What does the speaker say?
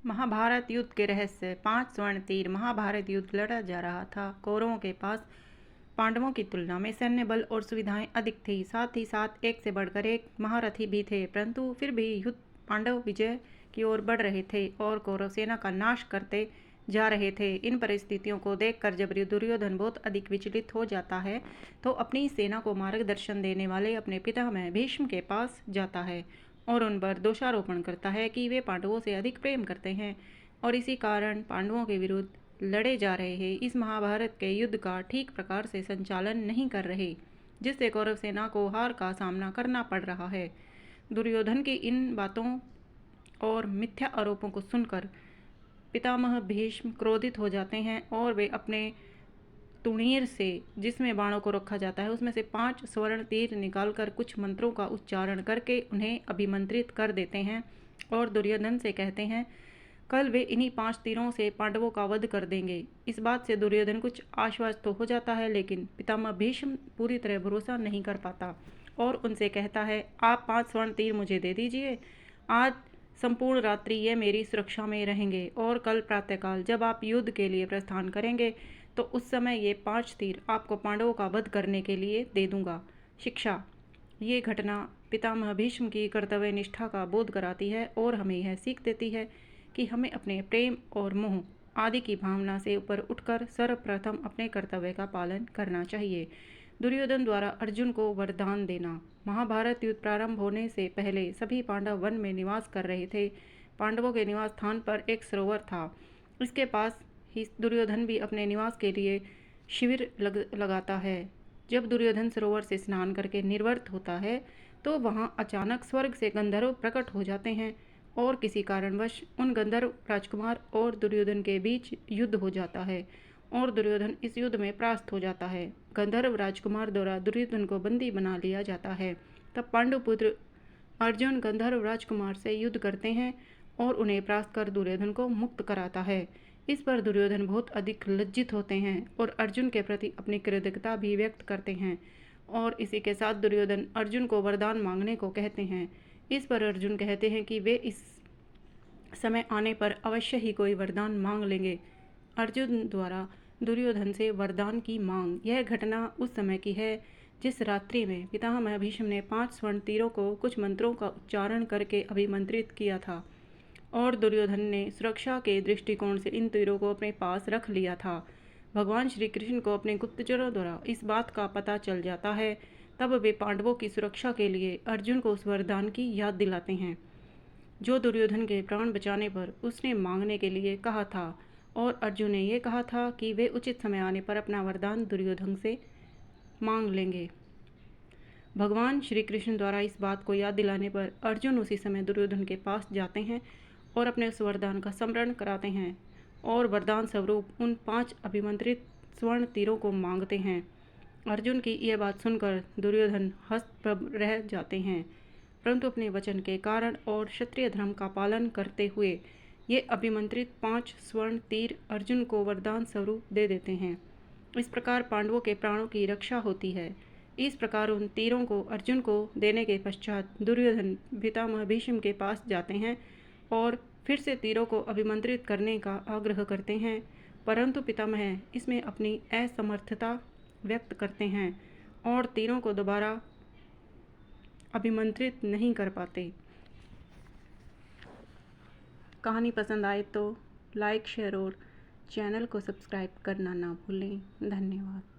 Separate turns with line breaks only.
महाभारत युद्ध के रहस्य। 5 स्वर्ण तीर। महाभारत युद्ध लड़ा जा रहा था। कौरवों के पास पांडवों की तुलना में सैन्य बल और सुविधाएं अधिक थी। साथ ही साथ एक से बढ़कर एक महारथी भी थे, परंतु फिर भी युद्ध पांडव विजय की ओर बढ़ रहे थे और कौरव सेना का नाश करते जा रहे थे। इन परिस्थितियों को देखकर जब दुर्योधन बहुत अधिक विचलित हो जाता है तो अपनी सेना को मार्गदर्शन देने वाले अपने पितामह भीष्म के पास जाता है और उन पर दोषारोपण करता है कि वे पांडवों से अधिक प्रेम करते हैं और इसी कारण पांडवों के विरुद्ध लड़े जा रहे हैं। इस महाभारत के युद्ध का ठीक प्रकार से संचालन नहीं कर रहे, जिससे कौरव सेना को हार का सामना करना पड़ रहा है। दुर्योधन की इन बातों और मिथ्या आरोपों को सुनकर पितामह भीष्म क्रोधित हो जाते हैं और वे अपने तुणीर से, जिसमें बाणों को रखा जाता है, उसमें से 5 स्वर्ण तीर निकालकर कुछ मंत्रों का उच्चारण करके उन्हें अभिमंत्रित कर देते हैं और दुर्योधन से कहते हैं कल वे इन्हीं 5 तीरों से पांडवों का वध कर देंगे। इस बात से दुर्योधन कुछ आश्वस्त तो हो जाता है, लेकिन पितामह भीष्म पूरी तरह भरोसा नहीं कर पाता और उनसे कहता है आप 5 स्वर्ण तीर मुझे दे दीजिए। आज संपूर्ण रात्रि ये मेरी सुरक्षा में रहेंगे और कल प्रातःकाल जब आप युद्ध के लिए प्रस्थान करेंगे तो उस समय ये 5 तीर आपको पांडवों का वध करने के लिए दे दूंगा। शिक्षा। ये घटना पितामह भीष्म की कर्तव्य निष्ठा का बोध कराती है और हमें यह सीख देती है कि हमें अपने प्रेम और मोह आदि की भावना से ऊपर उठकर सर्वप्रथम अपने कर्तव्य का पालन करना चाहिए। दुर्योधन द्वारा अर्जुन को वरदान देना। महाभारत युद्ध प्रारंभ होने से पहले सभी पांडव वन में निवास कर रहे थे। पांडवों के निवास स्थान पर एक सरोवर था। इसके पास ही दुर्योधन भी अपने निवास के लिए शिविर लगाता है। जब दुर्योधन सरोवर से स्नान करके निर्वृत्त होता है तो वहां अचानक स्वर्ग से गंधर्व प्रकट हो जाते हैं और किसी कारणवश उन गंधर्व राजकुमार और दुर्योधन के बीच युद्ध हो जाता है और दुर्योधन इस युद्ध में परास्त हो जाता है। गंधर्व राजकुमार द्वारा दुर्योधन को बंदी बना लिया जाता है। तब पांडुपुत्र अर्जुन गंधर्व राजकुमार से युद्ध करते हैं और उन्हें परास्त कर दुर्योधन को मुक्त कराता है। इस पर दुर्योधन बहुत अधिक लज्जित होते हैं और अर्जुन के प्रति अपनी कृतज्ञता भी व्यक्त करते हैं और इसी के साथ दुर्योधन अर्जुन को वरदान मांगने को कहते हैं। इस पर अर्जुन कहते हैं कि वे इस समय आने पर अवश्य ही कोई वरदान मांग लेंगे। अर्जुन द्वारा दुर्योधन से वरदान की मांग। यह घटना उस समय की है जिस रात्रि में पितामह भीष्म ने 5 स्वर्ण तीरों को कुछ मंत्रों का उच्चारण करके अभिमंत्रित किया था और दुर्योधन ने सुरक्षा के दृष्टिकोण से इन तीरों को अपने पास रख लिया था। भगवान श्री कृष्ण को अपने गुप्तचरों द्वारा इस बात का पता चल जाता है। तब वे पांडवों की सुरक्षा के लिए अर्जुन को उस वरदान की याद दिलाते हैं जो दुर्योधन के प्राण बचाने पर उसने मांगने के लिए कहा था और अर्जुन ने यह कहा था कि वे उचित समय आने पर अपना वरदान दुर्योधन से मांग लेंगे। भगवान श्री कृष्ण द्वारा इस बात को याद दिलाने पर अर्जुन उसी समय दुर्योधन के पास जाते हैं और अपने उस वरदान का स्मरण कराते हैं और वरदान स्वरूप उन 5 अभिमंत्रित स्वर्ण तीरों को मांगते हैं। अर्जुन की यह बात सुनकर दुर्योधन हतप्रभ रह जाते हैं, परंतु अपने वचन के कारण और क्षत्रिय धर्म का पालन करते हुए ये अभिमंत्रित 5 स्वर्ण तीर अर्जुन को वरदान स्वरूप दे देते हैं। इस प्रकार पांडवों के प्राणों की रक्षा होती है। इस प्रकार उन तीरों को अर्जुन को देने के पश्चात दुर्योधन पितामह भीष्म के पास जाते हैं और फिर से तीरों को अभिमंत्रित करने का आग्रह करते हैं, परंतु पितामह इसमें अपनी असमर्थता व्यक्त करते हैं और तीरों को दोबारा अभिमंत्रित नहीं कर पाते। कहानी पसंद आए तो लाइक, शेयर और चैनल को सब्सक्राइब करना ना भूलें। धन्यवाद।